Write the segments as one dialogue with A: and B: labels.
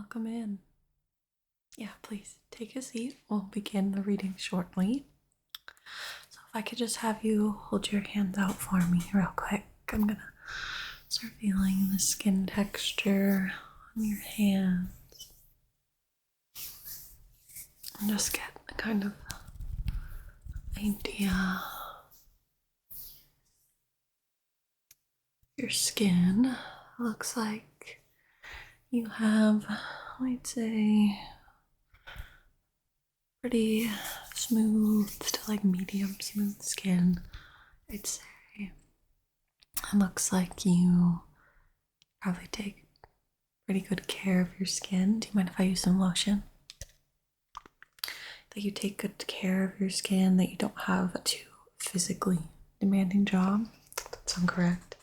A: welcome in. Yeah, please take a seat. We'll begin the reading shortly. So if I could just have you hold your hands out for me real quick. I'm gonna start feeling the skin texture on your hands. And just get a kind of idea. Your skin looks like you have, I'd say, pretty smooth to like medium smooth skin. I'd say it looks like you probably take pretty good care of your skin. Do you mind if I use some lotion? That you take good care of your skin, that you don't have a too physically demanding job. That sound correct?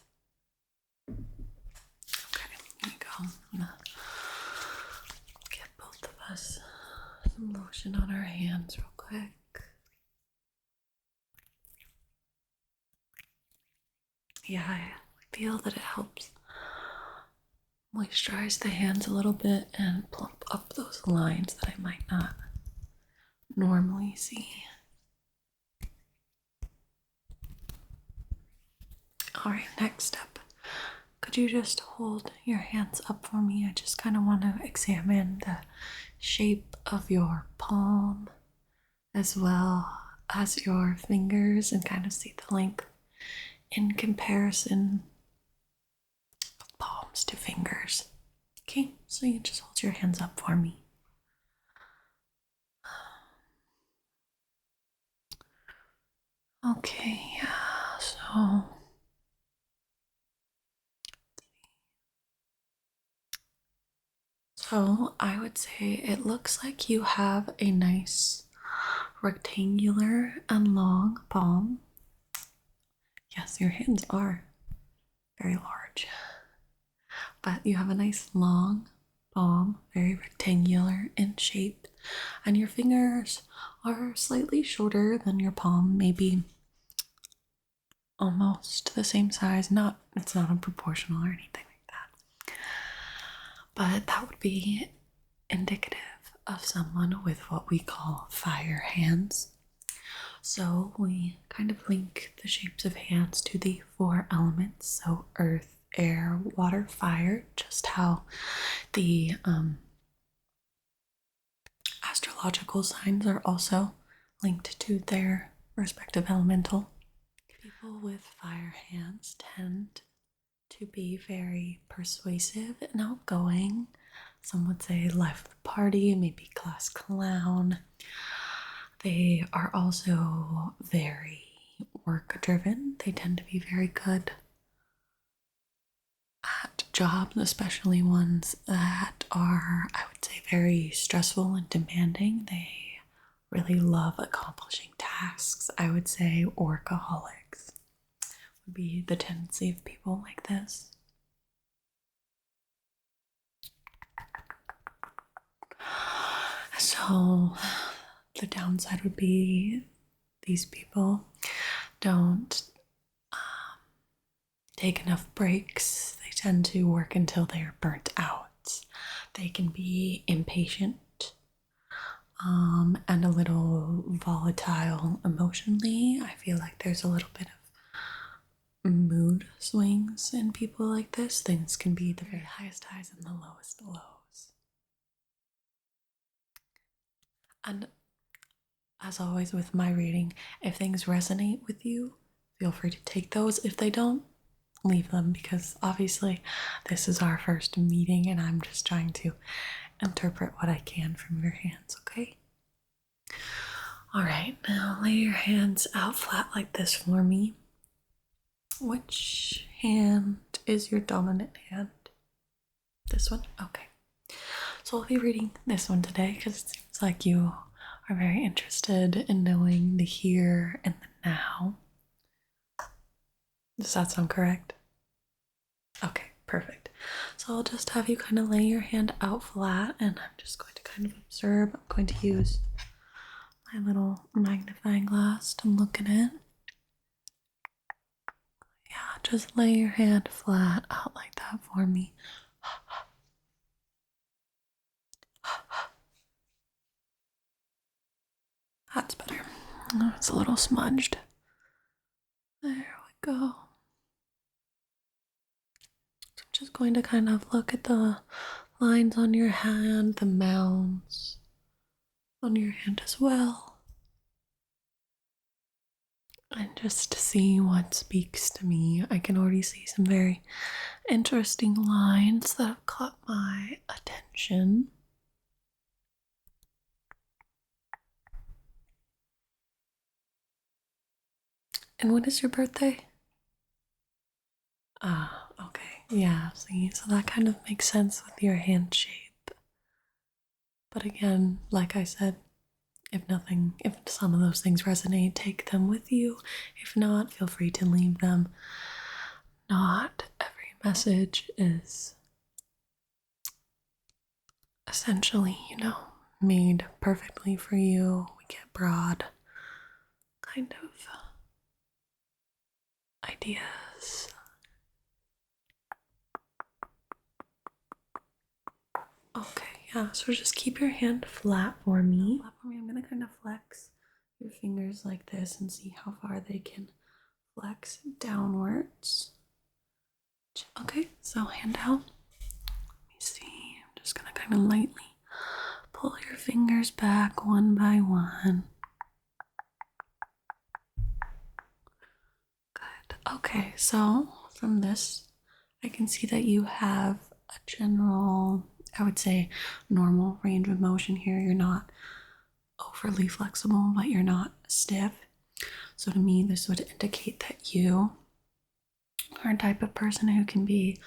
A: Okay, here we go. I'm gonna get both of us some lotion on our hands real quick. Yeah, I feel that it helps moisturize the hands a little bit and plump up those lines that I might not normally see. Alright, next step. Could you just hold your hands up for me? I just kind of want to examine the shape of your palm as well as your fingers and kind of see the length in comparison of palms to fingers. Okay, so you just hold your hands up for me. Okay, so I would say it looks like you have a nice rectangular and long palm. Yes, your hands are very large, but you have a nice long palm, very rectangular in shape, and your fingers are slightly shorter than your palm, maybe almost the same size. It's not unproportional or anything like that, but that would be indicative of someone with what we call fire hands. So we kind of link the shapes of hands to the four elements, so earth, air, water, fire, just how the astrological signs are also linked to their respective elemental. People with fire hands tend to be very persuasive and outgoing. Some would say life of the party, maybe class clown. They are also very work driven. They tend to be very good at jobs, especially ones that are, I would say, very stressful and demanding. They really love accomplishing tasks. I would say workaholics would be the tendency of people like this. So the downside would be these people don't take enough breaks. They tend to work until they are burnt out. They can be impatient and a little volatile emotionally. I feel like there's a little bit of mood swings in people like this. Things can be the very highest highs and the lowest lows. And as always with my reading, if things resonate with you, feel free to take those. If they don't, leave them, because obviously this is our first meeting and I'm just trying to interpret what I can from your hands, okay? All right, now lay your hands out flat like this for me. Which hand is your dominant hand? This one? Okay. So I'll be reading this one today because it seems like you are very interested in knowing the here and the now. Does that sound correct? Okay, perfect. So I'll just have you kind of lay your hand out flat and I'm just going to kind of observe. I'm going to use my little magnifying glass to look at it. Yeah, just lay your hand flat out like that for me. That's better. Oh, it's a little smudged. There we go. So I'm just going to kind of look at the lines on your hand, the mounds on your hand as well. And just to see what speaks to me. I can already see some very interesting lines that have caught my attention. And when is your birthday? Ah, okay. Yeah, see, so that kind of makes sense with your hand shape. But again, like I said, if some of those things resonate, take them with you. If not, feel free to leave them. Not every message is essentially, made perfectly for you. We get broad kind of ideas. Okay, yeah, so just keep your hand flat for me. I'm gonna kind of flex your fingers like this and see how far they can flex downwards. Okay, so hand out. Let me see. I'm just gonna kind of lightly pull your fingers back one by one. Good. Okay, so from this, I can see that you have a general, I would say, normal range of motion here. You're not overly flexible, but you're not stiff. So to me, this would indicate that you are a type of person who can be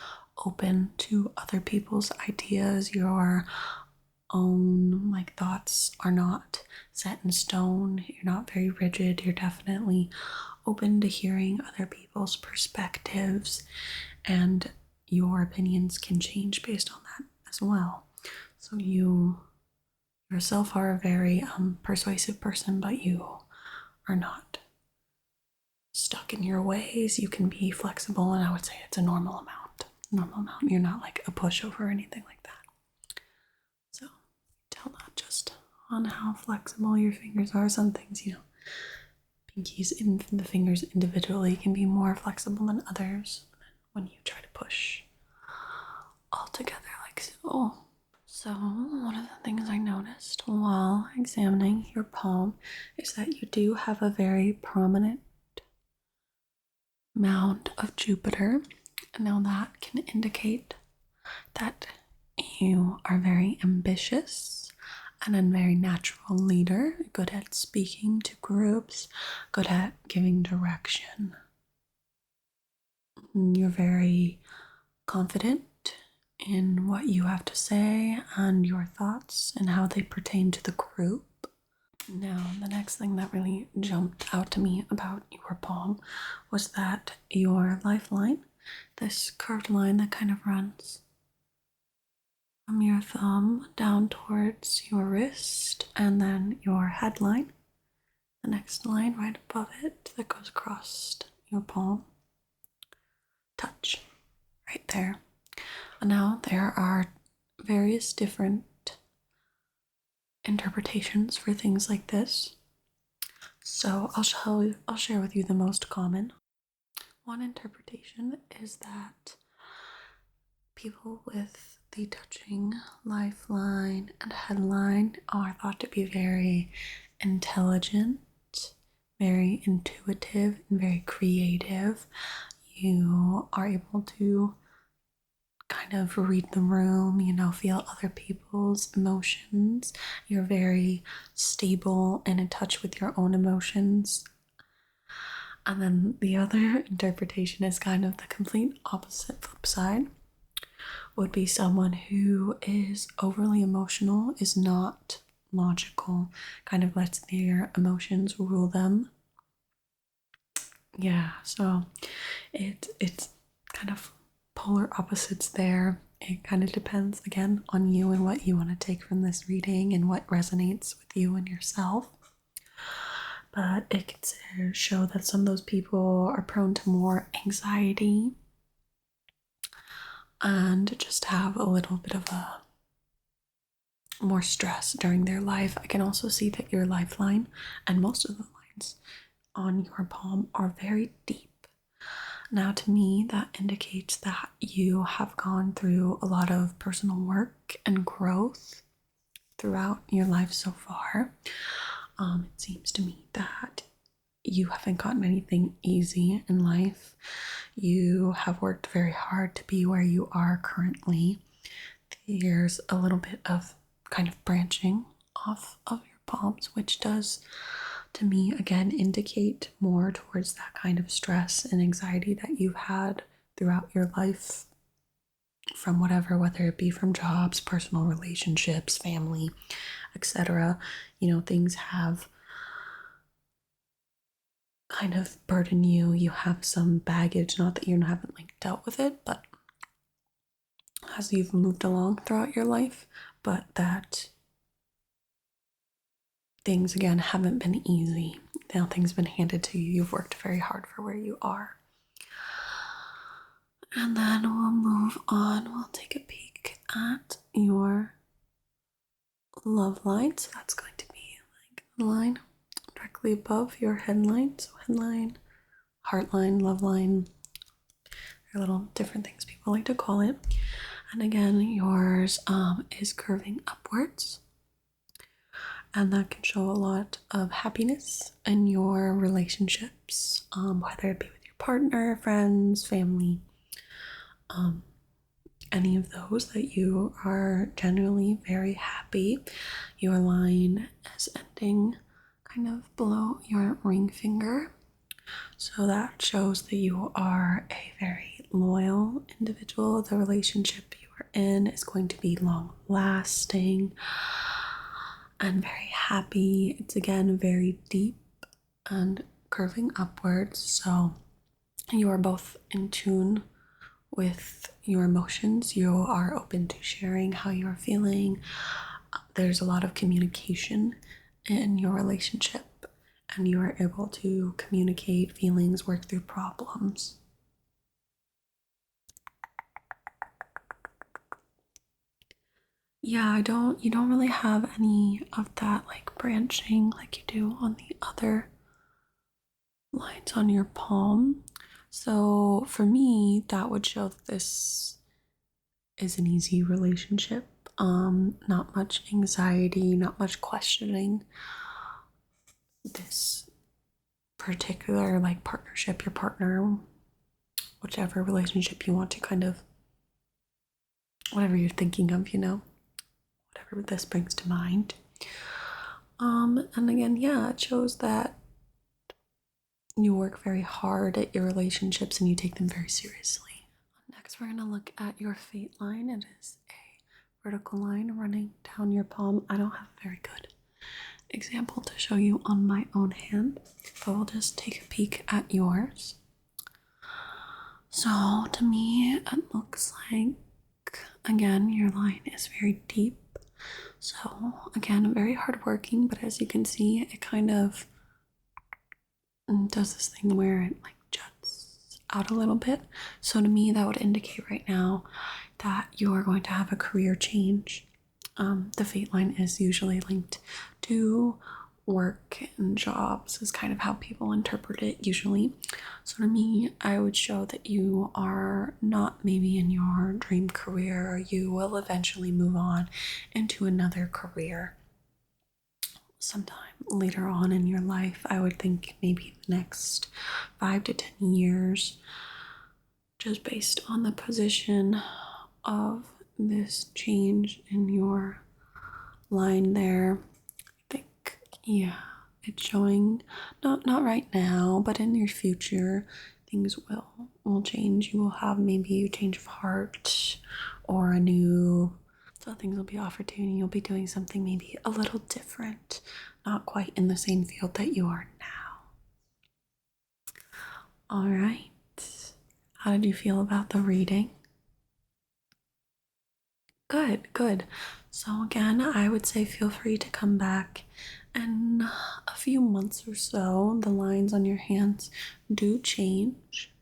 A: open to other people's ideas. Your own thoughts are not set in stone. You're not very rigid. You're definitely open to hearing other people's perspectives, and your opinions can change based on that as well. So you yourself are a very persuasive person, but you are not stuck in your ways. You can be flexible, and I would say it's a normal amount. You're not like a pushover or anything like that. So tell not just on how flexible your fingers are. Some things, pinkies in the fingers individually can be more flexible than others when you try to push all together like so. So one of the things I noticed while examining your palm is that you do have a very prominent mound of Jupiter. Now that can indicate that you are very ambitious and a very natural leader, good at speaking to groups, good at giving direction. You're very confident in what you have to say and your thoughts and how they pertain to the group. Now, the next thing that really jumped out to me about your palm was that your lifeline, this curved line that kind of runs from your thumb down towards your wrist, and then your headline, the next line right above it that goes across your palm, touch right there. And now there are various different interpretations for things like this. So I'll share with you the most common. One interpretation is that people with the touching lifeline and headline are thought to be very intelligent, very intuitive, and very creative. You are able to kind of read the room, feel other people's emotions. You're very stable and in touch with your own emotions. And then the other interpretation is kind of the complete opposite flip side. Would be someone who is overly emotional, is not logical, kind of lets their emotions rule them. Yeah, so it's kind of polar opposites there. It kind of depends again on you and what you want to take from this reading and what resonates with you and yourself. But it can show that some of those people are prone to more anxiety and just have a little bit of a more stress during their life. I can also see that your lifeline and most of the lines on your palm are very deep. Now, to me, that indicates that you have gone through a lot of personal work and growth throughout your life so far. It seems to me that you haven't gotten anything easy in life. You have worked very hard to be where you are currently. There's a little bit of kind of branching off of your palms, which does, to me, again, indicate more towards that kind of stress and anxiety that you've had throughout your life from whatever, whether it be from jobs, personal relationships, family, etc. Things have kind of burden you. You have some baggage, not that you haven't dealt with it, but as you've moved along throughout your life, but that things again haven't been easy. Now things have been handed to you. You've worked very hard for where you are. And then we'll move on. We'll take a peek at your love line. So that's going to be the line directly above your headline. So headline, heart line, love line. They're little different things people like to call it. And again, yours is curving upwards. And that can show a lot of happiness in your relationships, whether it be with your partner, friends, family, any of those, that you are generally very happy. Your line is ending kind of below your ring finger. So that shows that you are a very loyal individual. The relationship you are in is going to be long lasting and very happy. It's again very deep and curving upwards. So you are both in tune with your emotions. You are open to sharing how you're feeling. There's a lot of communication in your relationship, and you are able to communicate feelings, work through problems. Yeah, you don't really have any of that branching like you do on the other lines on your palm. So for me, that would show that this is an easy relationship. Not much anxiety, not much questioning this particular partnership, your partner, whichever relationship you want to kind of, whatever you're thinking of, whatever this brings to mind. And again, yeah, it shows that you work very hard at your relationships and you take them very seriously. Next, we're going to look at your fate line. It is a vertical line running down your palm. I don't have a very good example to show you on my own hand, but we'll just take a peek at yours. So to me, it looks like, again, your line is very deep. So again, very hardworking, but as you can see, it kind of does this thing where it juts out a little bit. So to me, that would indicate right now that you are going to have a career change. The fate line is usually linked to work and jobs, is kind of how people interpret it usually. So to me, I would show that you are not maybe in your dream career, or you will eventually move on into another career sometime later on in your life. I would think maybe the next 5 to 10 years, just based on the position of this change in your line there. I think, yeah, it's showing not right now, but in your future things will change. You will have maybe a change of heart, or so things will be offered to you and you'll be doing something maybe a little different, not quite in the same field that you are now. All right, how did you feel about the reading? Good. So again, I would say feel free to come back in a few months or so. The lines on your hands do change,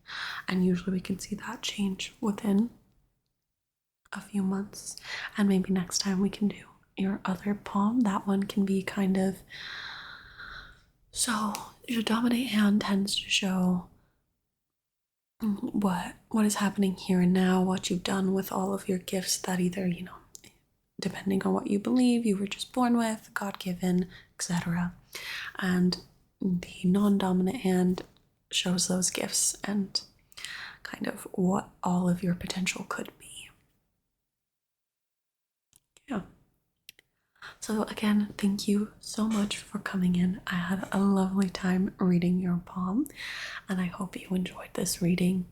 A: and usually we can see that change within a few months, and maybe next time we can do your other palm, that one can be kind of, so your dominant hand tends to show what is happening here and now, what you've done with all of your gifts that either, depending on what you believe, you were just born with, God-given, etc. And the non-dominant hand shows those gifts and kind of what all of your potential could be. Yeah. So again, thank you so much for coming in. I had a lovely time reading your palm, and I hope you enjoyed this reading.